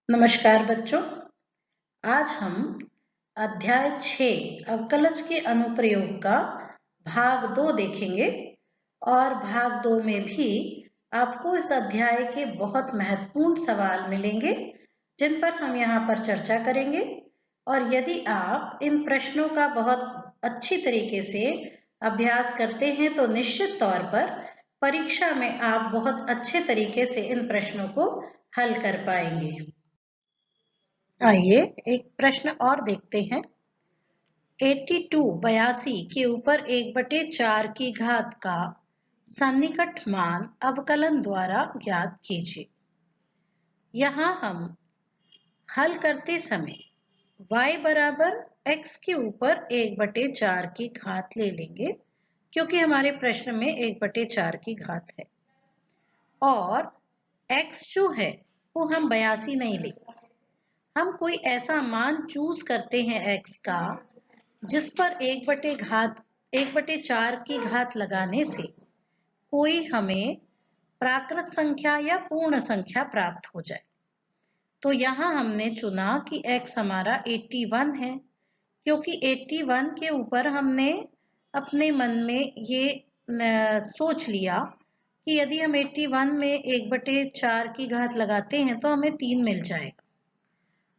नमस्कार बच्चों। आज हम अध्याय 6 अवकलज के अनुप्रयोग का भाग 2 देखेंगे और भाग 2 में भी आपको इस अध्याय के बहुत महत्वपूर्ण सवाल मिलेंगे जिन पर हम यहाँ पर चर्चा करेंगे। और यदि आप इन प्रश्नों का बहुत अच्छी तरीके से अभ्यास करते हैं तो निश्चित तौर पर परीक्षा में आप बहुत अच्छे तरीके से इन प्रश्नों को हल कर पाएंगे। आइए एक प्रश्न और देखते हैं। 82 के ऊपर 1/4 की घात का सन्निकट मान अवकलन द्वारा ज्ञात कीजिए। यहाँ हम हल करते समय y बराबर x के ऊपर 1/4 की घात ले लेंगे क्योंकि हमारे प्रश्न में 1/4 की घात है और x जो है वो हम 82 नहीं लेंगे। हम कोई ऐसा मान चूज करते हैं x का जिस पर 1/4 की घात लगाने से कोई हमें प्राकृत संख्या या पूर्ण संख्या प्राप्त हो जाए। तो यहाँ हमने चुना कि x हमारा 81 है क्योंकि 81 के ऊपर हमने अपने मन में ये सोच लिया कि यदि हम 81 में 1/4 की घात लगाते हैं तो हमें 3 मिल जाएगा।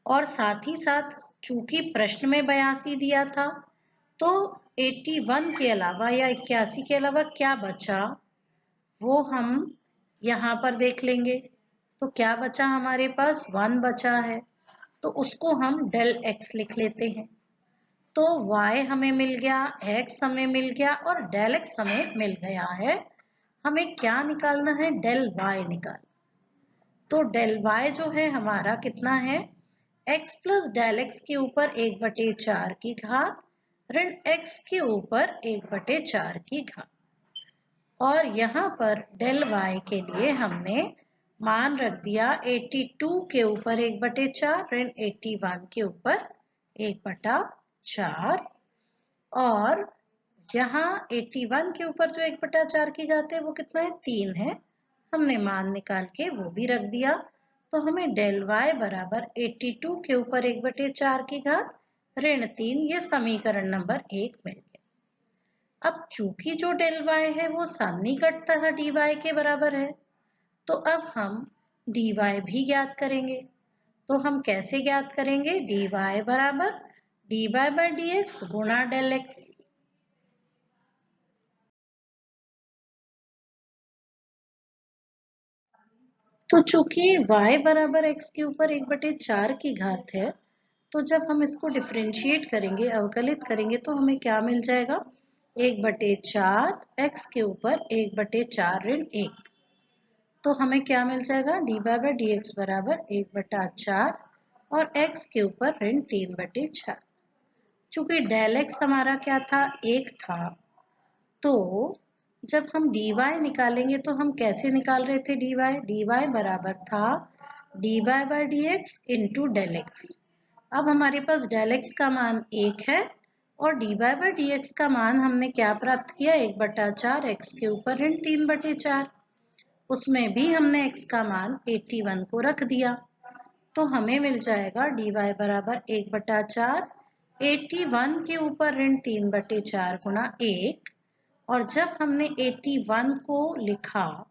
और साथ ही साथ चूंकि प्रश्न में 82 दिया था तो 81 के अलावा या 81 के अलावा क्या बचा वो हम यहाँ पर देख लेंगे। तो क्या बचा, हमारे पास 1 बचा है तो उसको हम डेल x लिख लेते हैं। तो y हमें मिल गया, x हमें मिल गया और डेल x हमें मिल गया है। हमें क्या निकालना है, डेल y निकालना। तो डेल y जो है हमारा कितना है, x प्लस डेल x के ऊपर 1/4 की घात ऋण x के ऊपर 1/4 की घात। और यहाँ पर डेल y के लिए हमने मान रख दिया 82 के ऊपर 1/4 ऋण 81 के ऊपर 1/4 और यहाँ 81 के ऊपर जो 1/4 की घात है वो कितना है, 3 है। हमने मान निकाल के वो भी रख दिया। तो हमें डेल y बराबर 82 के ऊपर 1/4 की घात ऋण 3, ये समीकरण नंबर 1 मिल गया। अब चूंकि जो डेल y है वो सन्निकटतः dy के बराबर है तो अब हम dy भी ज्ञात करेंगे। तो हम कैसे ज्ञात करेंगे, dy बराबर dy/dx गुणा डेल x। तो चूंकि y बराबर x के ऊपर 1/4 की घात है तो जब हम इसको डिफरेंशिएट करेंगे, अवकलित करेंगे तो हमें क्या मिल जाएगा, 1/4 x के ऊपर 1/4 ऋण 1। तो हमें क्या मिल जाएगा, dy/dx बराबर 1/4 और x के ऊपर ऋण 3/4। चूंकि डेल x हमारा क्या था, 1 था, तो जब हम dy निकालेंगे तो हम कैसे निकाल रहे थे, dy बराबर था dy/dx इंटू डेल x। अब हमारे पास डेल x का मान 1 है और dy/dx का मान हमने क्या प्राप्त किया, 1/4 x के ऊपर ऋण 3/4। उसमें भी हमने x का मान 81 को रख दिया। तो हमें मिल जाएगा dy बराबर 1/4 81 के ऊपर ऋण 3/4 गुणा 1। और जब हमने 81 को लिखा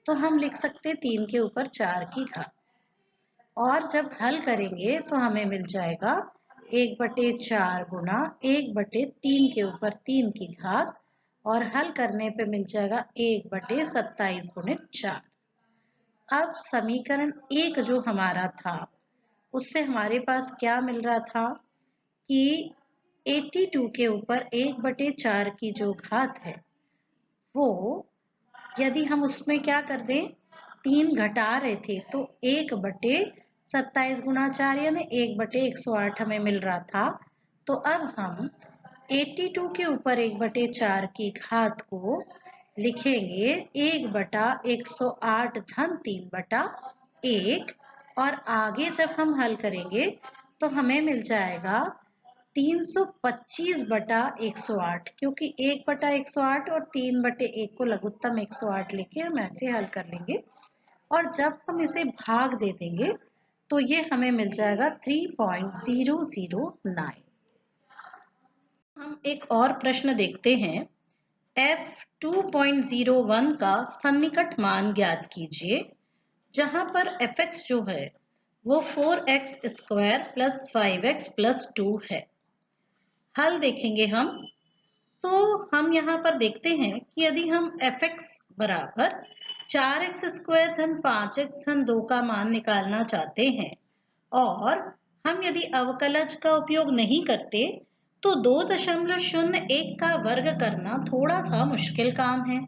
तो हम लिख सकते 3 के ऊपर 4 की घात। और जब हल करेंगे तो हमें मिल जाएगा 1/4 गुणा 1/3 के ऊपर 3 की घात और हल करने पे मिल जाएगा 1/27 गुणित 4। अब समीकरण 1 जो हमारा था उससे हमारे पास क्या मिल रहा था कि 82 के ऊपर 1/4 की जो घात है वो यदि हम उसमें क्या कर दें, 3 घटा रहे थे तो 1/27 गुणा 4 यानी 1/108 हमें मिल रहा था। तो अब हम 82 के ऊपर 1/4 की घात को लिखेंगे 1/108 धन 3/1 और आगे जब हम हल करेंगे तो हमें मिल जाएगा 325/108 क्योंकि 1/108 और 3/1 को लघुत्तम 108 लेके हम ऐसे हल कर लेंगे। और जब हम इसे भाग दे देंगे तो ये हमें मिल जाएगा 3.009। हम एक और प्रश्न देखते हैं। f2.01 का सन्निकट मान ज्ञात कीजिए, जहां पर fx जो है वो 4x square plus 5x plus 2 है। हल देखेंगे हम। तो हम यहाँ पर देखते हैं कि यदि हम fx बराबर 4x स्क्वायर धन 5x धन 2 का मान निकालना चाहते हैं और हम यदि अवकलज का उपयोग नहीं करते तो 2.01 का वर्ग करना थोड़ा सा मुश्किल काम है।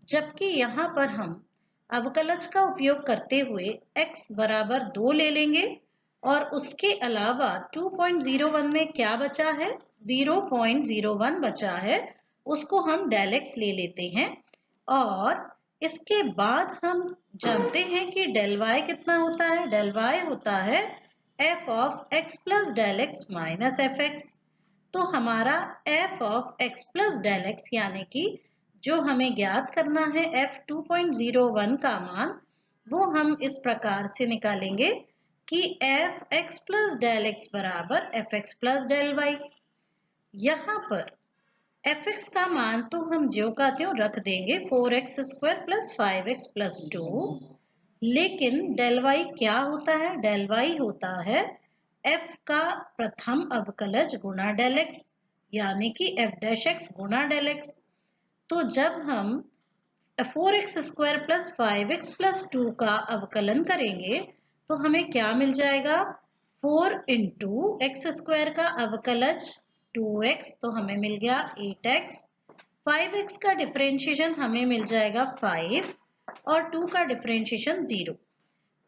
जबकि यहाँ पर हम अवकलज का उपयोग करते हुए x बराबर 2 ले लेंगे और उसके अलावा 2.01 में क्या बचा है, 0.01 बचा है, उसको हम डेल x ले लेते हैं और इसके बाद हम जानते हैं कि डेल y कितना होता है। डेल y होता है f of x plus del x minus f x. तो हमारा f of x plus del x यानी कि जो हमें ज्ञात करना है f2.01 का मान, वो हम इस प्रकार से निकालेंगे कि f x plus del x बराबर f x plus del y. यहाँ पर एफ एक्स का मान तो हम ज्यों का त्यों रख देंगे 4x square plus 5x plus 2, लेकिन डेल वाई क्या होता है, डेल वाई होता है f का प्रथम अवकलज गुणा डेल x यानी कि f डैश x गुणा डेल x। तो जब हम 4x square plus 5x plus 2 का अवकलन करेंगे तो हमें क्या मिल जाएगा, 4 इंटू एक्स स्क्वायर का अवकलज 2x तो हमें मिल गया 8x, 5x का डिफरेंशिएशन हमें मिल जाएगा 5 और 2 का डिफरेंशिएशन 0।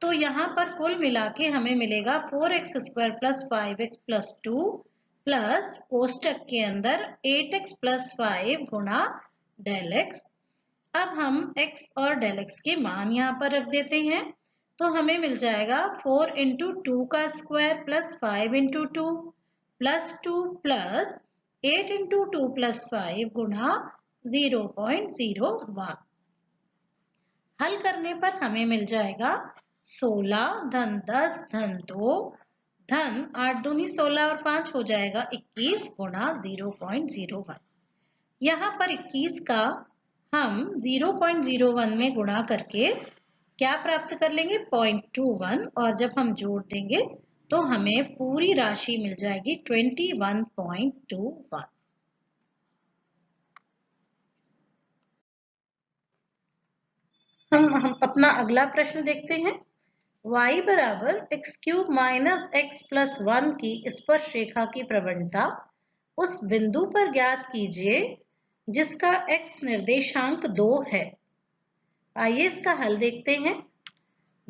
तो यहाँ पर कुल मिला के हमें मिलेगा 4x square plus 5x plus 2 plus कोष्टक के अंदर 8x प्लस 5 गुणा डेल x। अब हम x और डेल x के मान यहाँ पर रख देते हैं तो हमें मिल जाएगा 4 इंटू 2 का square plus 5 into 2 plus 2 plus 8 into 2 plus 5 गुणा 0.01। हल करने पर हमें मिल जाएगा 16 धन 10 धन 2 धन 8 दूनी 16 और 5 हो जाएगा 21 गुणा 0.01। यहाँ पर 21 का हम 0.01 में गुणा करके क्या प्राप्त कर लेंगे, 0.21, और जब हम जोड़ देंगे तो हमें पूरी राशि मिल जाएगी 21.21। हम अपना अगला प्रश्न देखते हैं। y बराबर x cube minus x plus 1 की स्पर्श रेखा की प्रवणता उस बिंदु पर ज्ञात कीजिए जिसका x निर्देशांक 2 है। आइए इसका हल देखते हैं।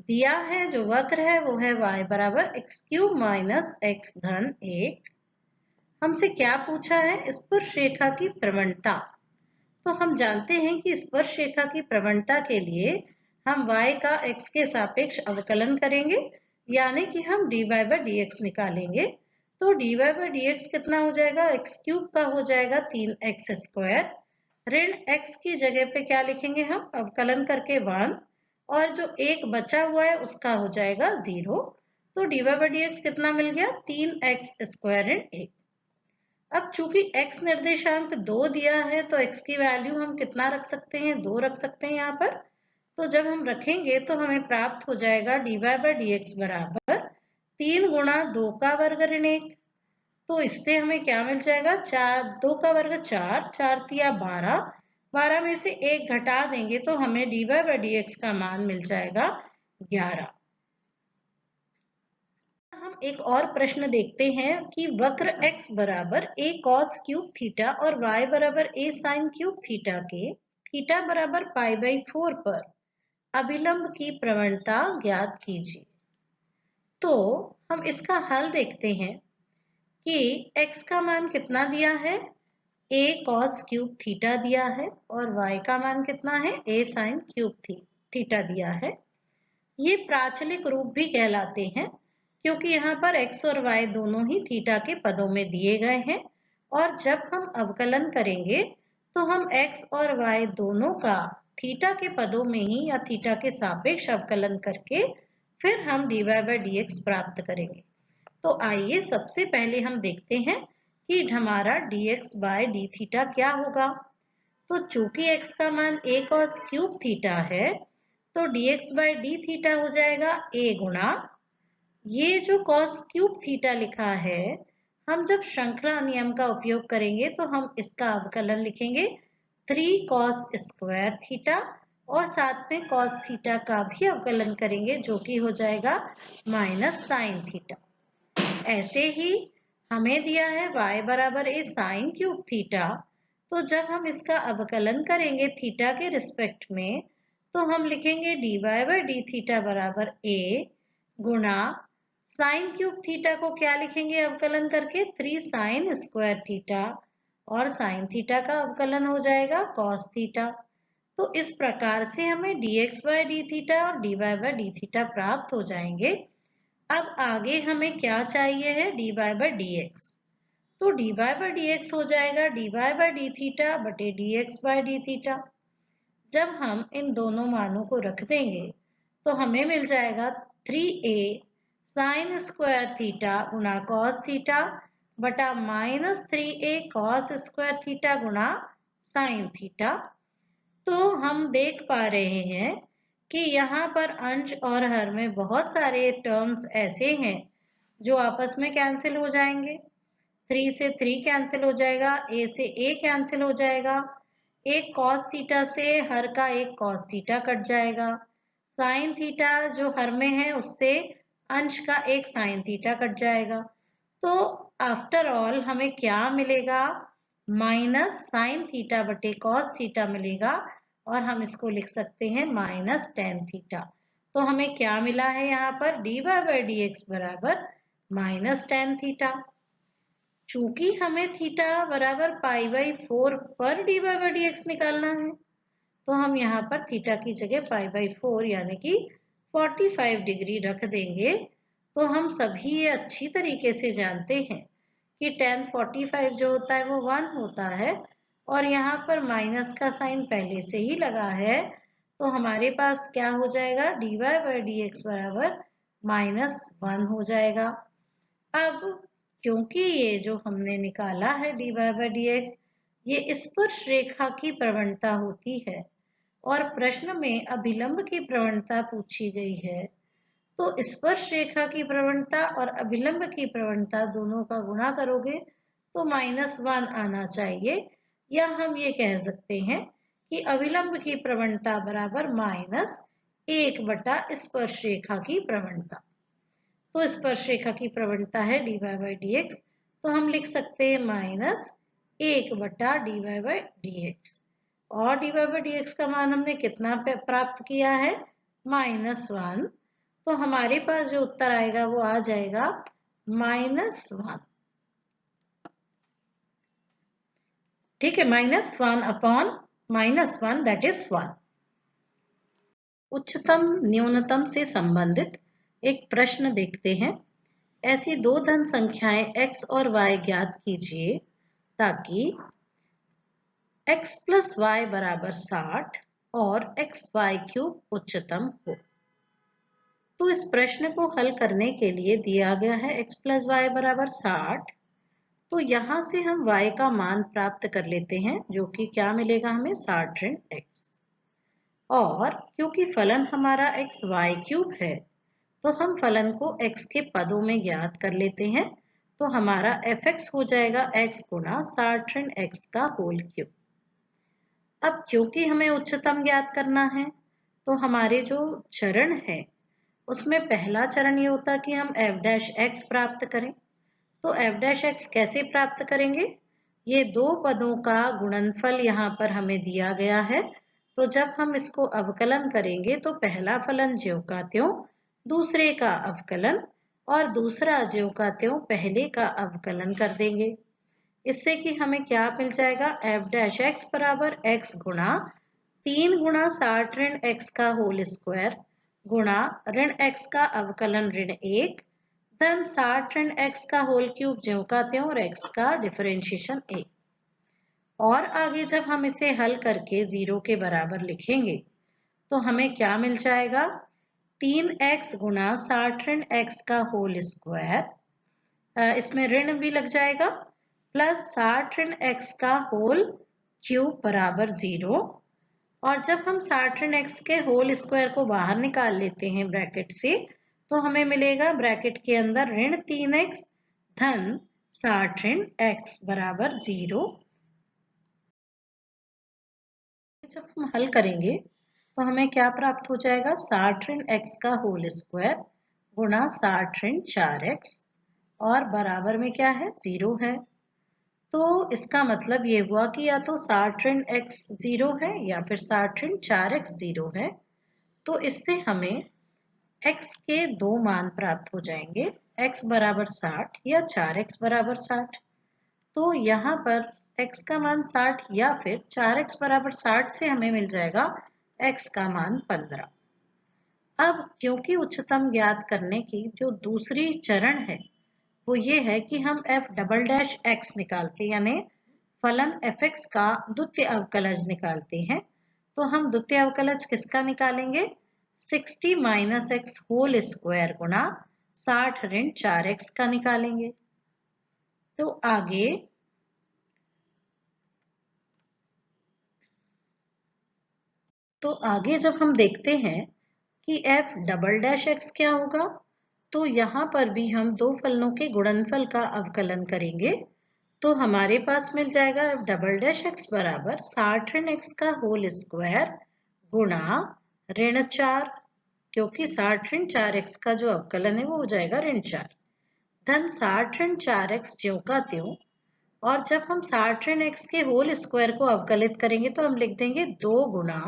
दिया है जो वक्र है वो है y बराबर एक्स क्यूब माइनस एक्स धन 1। हमसे क्या पूछा है, स्पर्श रेखा की प्रवणता। तो हम जानते हैं कि स्पर्श रेखा की प्रवणता के लिए हम y का x के सापेक्ष अवकलन करेंगे यानी कि हम dy by dx निकालेंगे। तो dy by dx कितना हो जाएगा, एक्स क्यूब का हो जाएगा 3x स्क्वायर, ऋण x की जगह पे क्या लिखेंगे हम, अवकलन करके 1, और जो एक बचा हुआ है उसका हो जाएगा 0। तो dy by dx कितना मिल गया, 3x स्क्वायर ऋण 1। अब चूंकि x निर्देशांक 2 दिया है तो x की वैल्यू हम कितना रख सकते हैं, 2 रख सकते हैं यहाँ पर। तो जब हम रखेंगे तो हमें प्राप्त हो जाएगा dy by dx बराबर 3 गुणा 2 का वर्ग ऋण 1। तो इससे हमें क्या मिल जाएगा, 2 का वर्ग 4, 4 तिया 12, 12 में से 1 घटा देंगे तो हमें dy by dx का मान मिल जाएगा 11। हम एक और प्रश्न देखते हैं कि वक्र x बराबर a cos क्यूब थीटा और y बराबर a sin क्यूब थीटा के थीटा बराबर पाई बाई 4 पर अभिलंब की प्रवणता ज्ञात कीजिए। तो हम इसका हल देखते हैं कि x का मान कितना दिया है, a cos क्यूब थीटा दिया है, और y का मान कितना है, a sin क्यूब थीटा दिया है। ये प्राचलिक रूप भी कहलाते हैं क्योंकि यहाँ पर x और y दोनों ही थीटा के पदों में दिए गए हैं, और जब हम अवकलन करेंगे तो हम x और y दोनों का थीटा के पदों में ही या थीटा के सापेक्ष अवकलन करके फिर हम dy by dx प्राप्त करेंगे। तो आइए सबसे पहले हम देखते हैं कि हमारा dx by d थीटा क्या होगा। तो चूंकि x का मान a cos क्यूब थीटा है, तो dx by d थीटा हो जाएगा a गुणा, ये जो cos क्यूब थीटा लिखा है, हम जब श्रृंखला नियम का उपयोग करेंगे तो हम इसका अवकलन लिखेंगे 3 cos स्क्वायर थीटा, और साथ में cos थीटा का भी अवकलन करेंगे जो कि हो जाएगा माइनस साइन थीटा। ऐसे ही हमें दिया है y बराबर a साइन क्यूब थीटा, तो जब हम इसका अवकलन करेंगे थीटा के रिस्पेक्ट में, तो हम लिखेंगे dy by d थीटा बराबर a गुणा साइन क्यूब थीटा को क्या लिखेंगे अवकलन करके 3 साइन स्क्वायर थीटा, और साइन थीटा का अवकलन हो जाएगा cos थीटा। तो इस प्रकार से हमें dx by d थीटा और dy by d थीटा प्राप्त हो जाएंगे। अब आगे हमें क्या चाहिए है, dy by dx। तो dy by dx हो जाएगा dy by d थीटा बटे dx by d थीटा। जब हम इन दोनों मानों को रख देंगे तो हमें मिल जाएगा 3a साइन स्क्वायर थीटा गुणा cos थीटा बटा minus 3a cos square theta गुणा साइन थीटा। तो हम देख पा रहे हैं कि यहाँ पर अंश और हर में बहुत सारे टर्म्स ऐसे हैं जो आपस में कैंसिल हो जाएंगे। 3 से 3 कैंसिल हो जाएगा, a से a कैंसिल हो जाएगा, एक cos थीटा से हर का एक cos थीटा कट जाएगा, साइन थीटा जो हर में है उससे अंश का एक साइन थीटा कट जाएगा। तो आफ्टर ऑल हमें क्या मिलेगा, माइनस साइन थीटा बटे cos थीटा मिलेगा, और हम इसको लिख सकते हैं माइनस टेन थीटा। तो हमें क्या मिला है यहाँ पर, dy by dx बराबर माइनस टेन थीटा। चूंकि हमें थीटा बराबर पाई बाई 4 पर dy by dx निकालना है, तो हम यहाँ पर थीटा की जगह पाई बाई 4 यानी कि 45 डिग्री रख देंगे। तो हम सभी ये अच्छी तरीके से जानते हैं कि tan 45 जो होता है वो 1 होता है, और यहाँ पर माइनस का साइन पहले से ही लगा है, तो हमारे पास क्या हो जाएगा, dy by dx बराबर माइनस 1 हो जाएगा। अब क्योंकि ये जो हमने निकाला है dy by dx, ये स्पर्श रेखा की प्रवणता होती है, और प्रश्न में अभिलंब की प्रवणता पूछी गई है, तो स्पर्श रेखा की प्रवणता और अभिलंब की प्रवणता दोनों का गुणा करोगे तो -1 आना चाहिए, या हम ये कह सकते हैं कि अभिलंब की प्रवणता बराबर -1 बटा स्पर्श रेखा की प्रवणता। तो स्पर्श रेखा की प्रवणता है dy by dx, तो हम लिख सकते हैं -1 बटा dy by dx, और dy by dx का मान हमने कितना प्राप्त किया है, -1। तो हमारे पास जो उत्तर आएगा वो आ जाएगा -1। ठीक है, -1 अपॉन -1 दैट इज 1। उच्चतम न्यूनतम से संबंधित एक प्रश्न देखते हैं। ऐसी दो धन संख्याएं x और y ज्ञात कीजिए ताकि x प्लस वाई बराबर 60 और xy³ उच्चतम हो। तो इस प्रश्न को हल करने के लिए दिया गया है x प्लस वाई बराबर 60। तो यहाँ से हम y का मान प्राप्त कर लेते हैं, जो कि क्या मिलेगा हमें, 60 ऋण x। और क्योंकि फलन हमारा xy³ है, तो हम फलन को x के पदों में ज्ञात कर लेते हैं। तो हमारा fx हो जाएगा x गुणा 60 ऋण x का होल क्यूब। अब क्योंकि हमें उच्चतम ज्ञात करना है, तो हमारे जो चरण है उसमें पहला चरण ये होता है कि हम f' प्राप्त करें। तो f' कैसे प्राप्त करेंगे, ये दो पदों का गुणनफल यहाँ पर हमें दिया गया है। तो जब हम इसको अवकलन करेंगे तो पहला फलन ज्यों का त्यों, दूसरे का अवकलन, और दूसरा ज्यों का त्यों पहले का अवकलन कर देंगे। इससे कि हमें क्या मिल जाएगा, f' बराबर x गुणा 3 गुणा 60 ऋण x का होल स्क्वायर गुणा ऋण x का अवकलन ऋण 1 धन 60 ऋण x का होल क्यूब ज्यों का त्यों और x का डिफरेंशिएशन 1। और आगे जब हम इसे हल करके 0 के बराबर लिखेंगे तो हमें क्या मिल जाएगा, 3x गुणा 60 ऋण x का होल स्क्वायर, इसमें ऋण भी लग जाएगा, प्लस 60 ऋण x का होल क्यूब बराबर 0। और जब हम 60 ऋण x के होल स्क्वायर को बाहर निकाल लेते हैं ब्रैकेट से, तो हमें मिलेगा ब्रैकेट के अंदर ऋण 3x धन 60 ऋण x बराबर 0। जब हम हल करेंगे तो हमें क्या प्राप्त हो जाएगा, 60 ऋण x का होल स्क्वायर गुणा 60 ऋण 4x और बराबर में क्या है, 0 है। तो इसका मतलब ये हुआ कि या तो 60 ऋण x 0 है या फिर 60 ऋण 4x 0 है। तो इससे हमें x के दो मान प्राप्त हो जाएंगे, x बराबर 60 या 4x बराबर 60। तो यहाँ पर x का मान 60 या फिर 4x बराबर 60 से हमें मिल जाएगा x का मान 15। अब क्योंकि उच्चतम ज्ञात करने की जो दूसरी चरण है वो ये है कि हम f डबल डैश x निकालते हैं, यानी फलन fx का द्वितीय अवकलज निकालते हैं। तो हम द्वितीय अवकलज किसका निकालेंगे, 60 माइनस एक्स होल स्क्वायर गुणा 60 ऋण 4x का निकालेंगे। तो आगे जब हम देखते हैं कि f डबल डैश x क्या होगा, तो यहाँ पर भी हम दो फलनों के गुणनफल का अवकलन करेंगे। तो हमारे पास मिल जाएगा f डबल डैश x बराबर 60 ऋण x का होल स्क्वायर गुणा ऋण 4, क्योंकि 60 ऋण 4x का जो अवकलन है वो हो जाएगा ऋण 4 धन 60 ऋण 4x ज्यों का त्यों। और जब हम 60 ऋण x के होल स्क्वायर को अवकलित करेंगे तो हम लिख देंगे 2 गुणा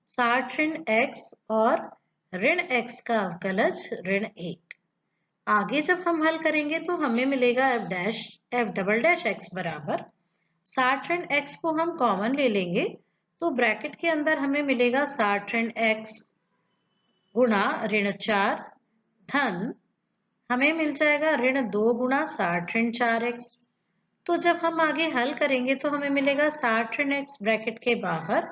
60 ऋण x और ऋण x का अवकलज ऋण 1। आगे जब हम हल करेंगे तो हमें मिलेगा f डबल डैश x बराबर 60 ऋण x को हम कॉमन ले लेंगे, तो ब्रैकेट के अंदर हमें मिलेगा 60 ऋण x गुणा ऋण 4 धन हमें मिल जाएगा ऋण 2 गुणा 60 ऋण 4x। तो जब हम आगे हल करेंगे तो हमें मिलेगा 60 ऋण x ब्रैकेट के बाहर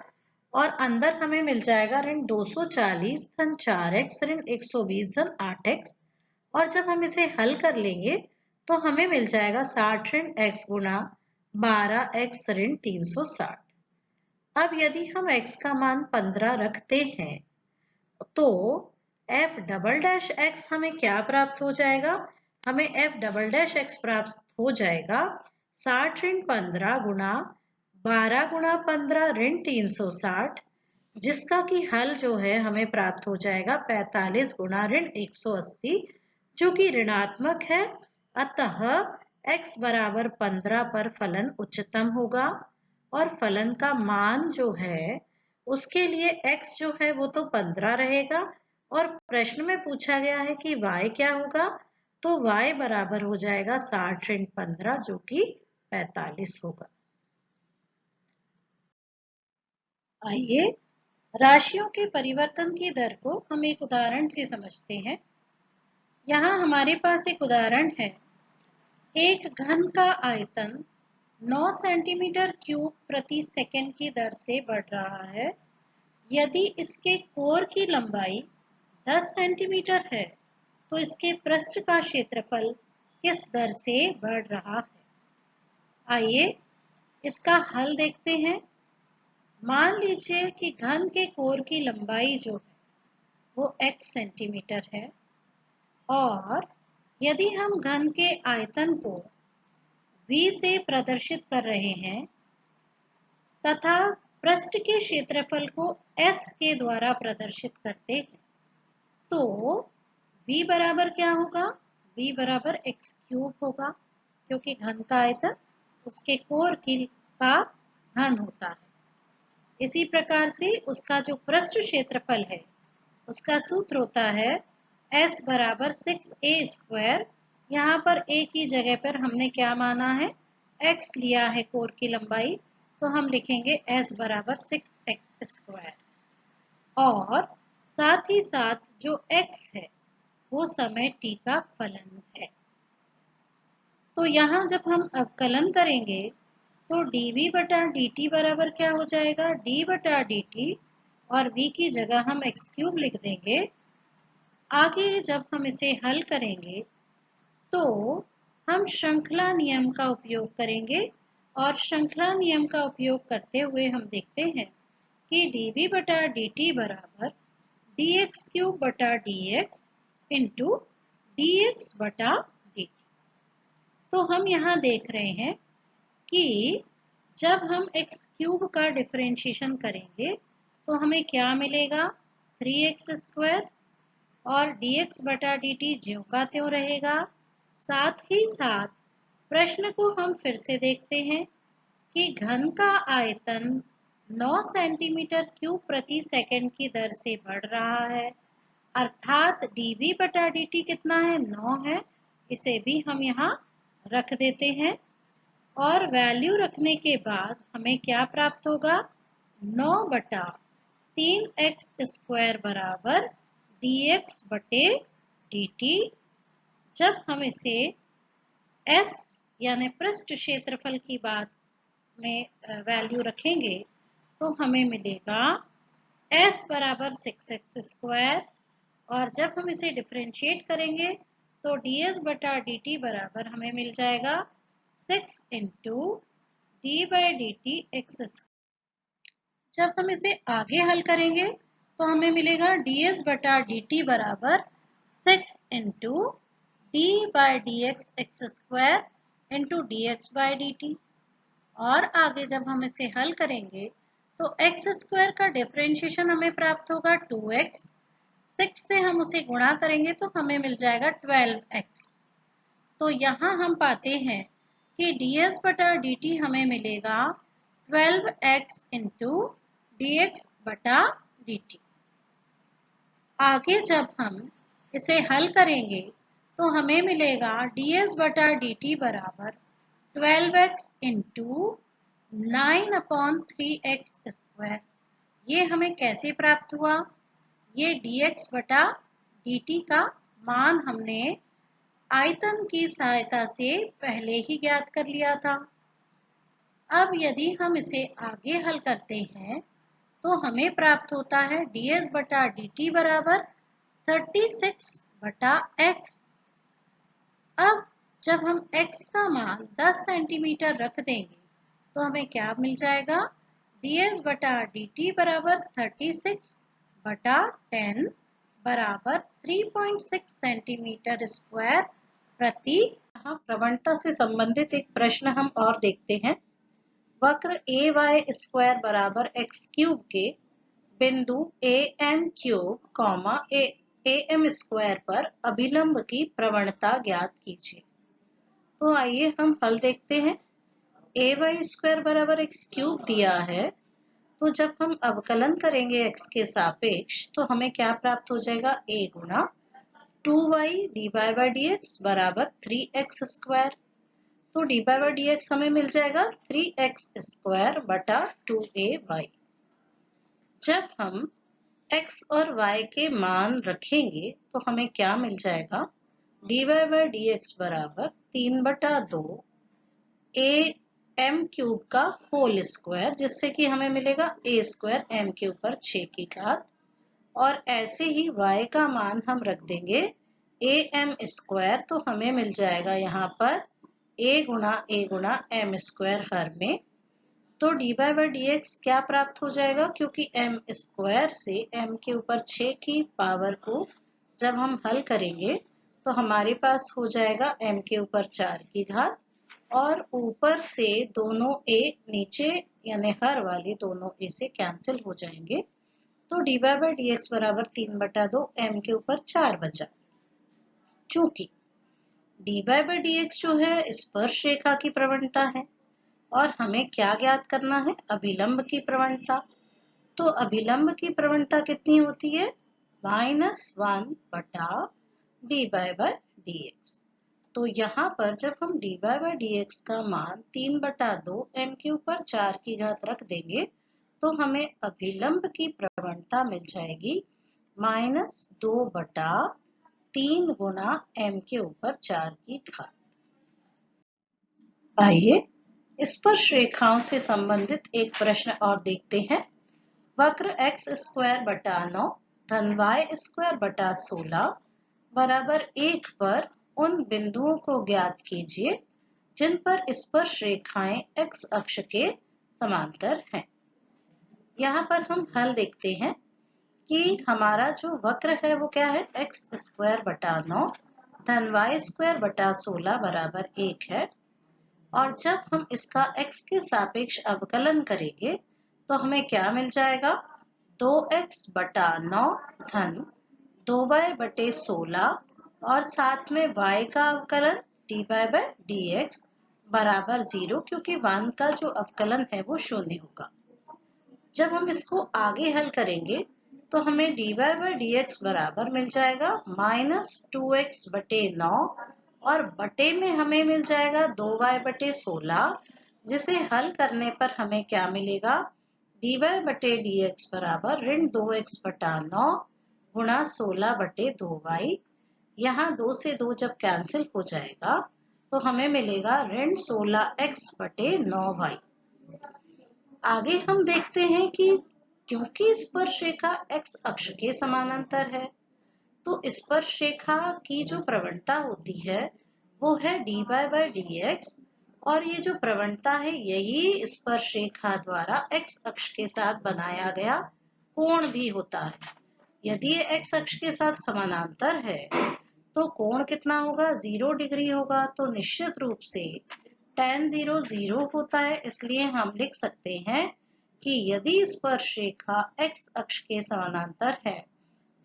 और अंदर हमें मिल जाएगा ऋण 240 धन 4x ऋण 120 धन 8x। और जब हम इसे हल कर लेंगे तो हमें मिल जाएगा 60 ऋण x गुणा 12x ऋण 360। अब यदि हम x का मान 15 रखते हैं तो f डबल डैश x हमें क्या प्राप्त हो जाएगा, हमें f डबल डैश x प्राप्त हो जाएगा 60 ऋण 15 गुणा 12 गुणा 15 ऋण 360, जिसका कि हल जो है हमें प्राप्त हो जाएगा 45 गुणा ऋण 180, जो कि ऋणात्मक है। अतः x बराबर 15 पर फलन उच्चतम होगा और फलन का मान जो है उसके लिए x जो है वो तो 15 रहेगा और प्रश्न में पूछा गया है कि y क्या होगा, तो y बराबर हो जाएगा 60 ऋण 15 जो कि 45 होगा। आइए राशियों के परिवर्तन की दर को हम एक उदाहरण से समझते हैं। यहाँ हमारे पास एक उदाहरण है, एक घन का आयतन 9 सेंटीमीटर क्यूब प्रति सेकंड की दर से बढ़ रहा है। यदि इसके कोर की लंबाई 10 सेंटीमीटर है तो इसके पृष्ठ का क्षेत्रफल किस दर से बढ़ रहा है। आइए इसका हल देखते हैं। मान लीजिए कि घन के कोर की लंबाई जो है वो x सेंटीमीटर है और यदि हम घन के आयतन को v से प्रदर्शित कर रहे हैं तथा पृष्ठ के क्षेत्रफल को s के द्वारा प्रदर्शित करते हैं, तो v बराबर क्या होगा, v बराबर x क्यूब होगा, क्योंकि घन का आयतन उसके कोर का घन होता है। इसी प्रकार से उसका जो पृष्ठ क्षेत्रफल है उसका सूत्र होता है s बराबर 6a स्क्वायर। यहाँ पर a की जगह पर हमने क्या माना है, x लिया है कोर की लंबाई, तो हम लिखेंगे s बराबर 6x स्क्वायर। और साथ ही साथ जो x है वो समय t का फलन है। तो यहाँ जब हम अवकलन करेंगे तो dv बटा dt बराबर क्या हो जाएगा, d बटा dt और v की जगह हम x क्यूब लिख देंगे आगे जब हम इसे हल करेंगे तो हम श्रृंखला नियम का उपयोग करेंगे और श्रृंखला नियम का उपयोग करते हुए हम देखते हैं कि dv बटा dt बराबर dx क्यूब बटा dx इंटू dx बटा dt। तो हम यहाँ देख रहे हैं कि जब हम x क्यूब का डिफरेंशिएशन करेंगे तो हमें क्या मिलेगा 3x स्क्वायर और dx बटा dt ज्यों का त्यों रहेगा। साथ ही साथ प्रश्न को हम फिर से देखते हैं कि घन का आयतन 9 सेंटीमीटर क्यूब प्रति सेकंड की दर से बढ़ रहा है, अर्थात dv बटा dt कितना है 9 है। इसे भी हम यहाँ रख देते हैं और वैल्यू रखने के बाद हमें क्या प्राप्त होगा 9 बटा 3x स्क्वायर बराबर dx बटे dt। जब हम इसे s यानी पृष्ठ क्षेत्रफल की बात में वैल्यू रखेंगे तो हमें मिलेगा s बराबर 6x स्क्वायर और जब हम इसे डिफरेंशिएट करेंगे तो ds बटा dt बराबर हमें मिल जाएगा 6 into D by D T x square. जब हम इसे आगे हल करेंगे तो हमें मिलेगा ds बटा dt बराबर 6 into D by d x square into D x by D T. और आगे जब हम इसे हल करेंगे तो एक्स स्क्वायर का डिफरेंशिएशन हमें प्राप्त होगा 2x, 6 से हम उसे गुणा करेंगे तो हमें मिल जाएगा 12x। तो यहाँ हम पाते हैं कि ds बटा dt हमें मिलेगा 12x इंटू डी एक्स बटा dt। आगे जब हम इसे हल करेंगे तो हमें मिलेगा ds बटा dt बराबर 12x इंटू 9/3x स्क्वायर। ये हमें कैसे प्राप्त हुआ, ये dx बटा dt का मान हमने आयतन की सहायता से पहले ही ज्ञात कर लिया था। अब यदि हम इसे आगे हल करते हैं तो हमें प्राप्त होता है ds बटा dt बराबर 36 बटा x। अब जब हम x का मान 10 सेंटीमीटर रख देंगे तो हमें क्या मिल जाएगा ds बटा dt बराबर 36 बटा 10 बराबर 3.6 सेंटीमीटर स्क्वायर प्रति। यहाँ प्रवणता से संबंधित एक प्रश्न हम और देखते हैं। वक्र ए वाई स्क्वायर बराबर एक्स क्यूब के बिंदु a n cube comma a m square पर अभिलंब की प्रवणता ज्ञात कीजिए। तो आइए हम हल देखते हैं। ए वाई स्क्वायर बराबर एक्स क्यूब दिया है तो जब हम अवकलन करेंगे x के सापेक्ष तो हमें क्या प्राप्त हो जाएगा a गुना 2y d y by d x बराबर 3x स्क्वायर। तो d y by d x हमें मिल जाएगा 3x स्क्वायर बटा 2ay। जब हम x और y के मान रखेंगे तो हमें क्या मिल जाएगा d y by d x बराबर 3 बटा 2 a m क्यूब का होल स्क्वायर, जिससे कि हमें मिलेगा a स्क्वायर m के ऊपर 6 की घात। और ऐसे ही y का मान हम रख देंगे a m स्क्वायर तो हमें मिल जाएगा यहाँ पर a गुना m स्क्वायर हर में। तो d y by d x क्या प्राप्त हो जाएगा, क्योंकि m स्क्वायर से m के ऊपर 6 की पावर को जब हम हल करेंगे तो हमारे पास हो जाएगा m के ऊपर 4 की घात और ऊपर से दोनों a नीचे यानी हर वाले दोनों a से कैंसिल हो जाएंगे। तो d y by d x बराबर 3 बटा 2 m के ऊपर 4 बचा। चूंकि d y by d x जो है स्पर्श रेखा की प्रवणता है और हमें क्या ज्ञात करना है अभिलंब की प्रवणता। तो अभिलंब की प्रवणता कितनी होती है -1 बटा d y by d x. तो यहाँ पर जब हम d y by d x का मान 3 बटा 2 m के ऊपर 4 की घात रख देंगे तो हमें अभिलंब की प्रवणता मिल जाएगी -2 बटा 3 गुना m के ऊपर 4 की घात। आइए स्पर्श रेखाओं से संबंधित एक प्रश्न और देखते हैं। वक्र x स्क्वायर बटा 9 धन वाई स्क्वायर बटा 16 बराबर 1 पर उन बिंदुओं को ज्ञात कीजिए जिन पर स्पर्श रेखाएं x अक्ष के समांतर हैं। यहाँ पर हम हल देखते हैं कि हमारा जो वक्र है वो क्या है, x स्क्वायर बटा 9 धन वाई स्क्वायर बटा 16 बराबर 1 है। और जब हम इसका x के सापेक्ष अवकलन करेंगे तो हमें क्या मिल जाएगा, 2x बटा 9 धन 2y बटे 16 और साथ में y का अवकलन dy बाय dx बराबर 0, क्योंकि 1 का जो अवकलन है वो 0 होगा। जब हम इसको आगे हल करेंगे तो हमें dy बाय dx बराबर मिल जाएगा -2x बटे 9 और बटे में हमें मिल जाएगा 2y बटे 16, जिसे हल करने पर हमें क्या मिलेगा, dy बटे dx बराबर ऋण 2x बटा 9 गुणा 16 बटे 2y। यहाँ 2 से 2 जब कैंसिल हो जाएगा तो हमें मिलेगा ऋण 16x बटे 9y। आगे हम देखते हैं कि क्योंकि स्पर्श रेखा x अक्ष के समानांतर है तो स्पर्श रेखा की जो प्रवणता होती है वो है dy बाय dx, और ये जो प्रवणता है यही स्पर्श रेखा द्वारा x अक्ष के साथ बनाया गया कोण भी होता है। यदि ये x अक्ष के साथ समानांतर है तो कोण कितना होगा, 0 डिग्री होगा। तो निश्चित रूप से tan 0 0 होता है, इसलिए हम लिख सकते हैं कि यदि स्पर्श रेखा x अक्ष के समानांतर है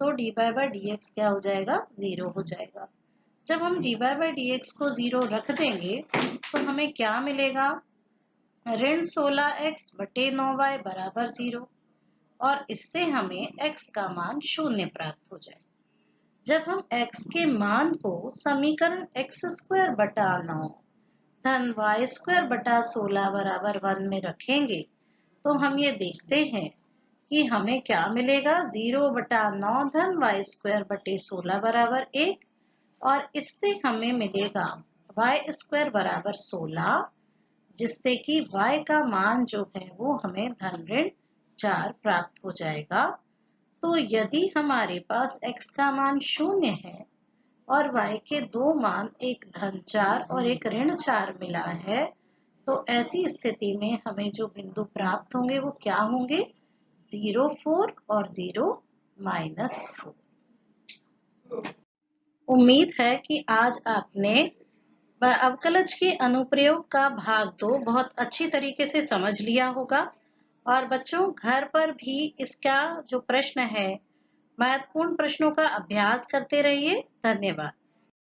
तो dy बाय dx क्या हो जाएगा, 0 हो जाएगा। जब हम dy बाय dx को 0 रख देंगे तो हमें क्या मिलेगा, ऋण 16x बटे 9y बराबर 0, और इससे हमें x का मान 0 प्राप्त हो जाएगा। जब हम x के मान को समीकरण x स्क्वायर बटा 9 धन वाई स्क्वायर बटा 16 बराबर 1 में रखेंगे तो हम ये देखते हैं कि हमें क्या मिलेगा, 0 बटा 9 धन वाई स्क्वायर बटे 16 बराबर 1, और इससे हमें मिलेगा वाई स्क्वायर बराबर 16, जिससे कि y का मान जो है वो हमें धन ऋण 4 प्राप्त हो जाएगा। तो यदि हमारे पास x का मान 0 है और y के दो मान एक धन 4 और एक ऋण 4 मिला है, तो ऐसी स्थिति में हमें जो बिंदु प्राप्त होंगे वो क्या होंगे, 0 4 और 0 -4। उम्मीद है कि आज आपने अवकलज के अनुप्रयोग का भाग 2 बहुत अच्छी तरीके से समझ लिया होगा। और बच्चों, घर पर भी इसका जो प्रश्न है, महत्वपूर्ण प्रश्नों का अभ्यास करते रहिए। धन्यवाद।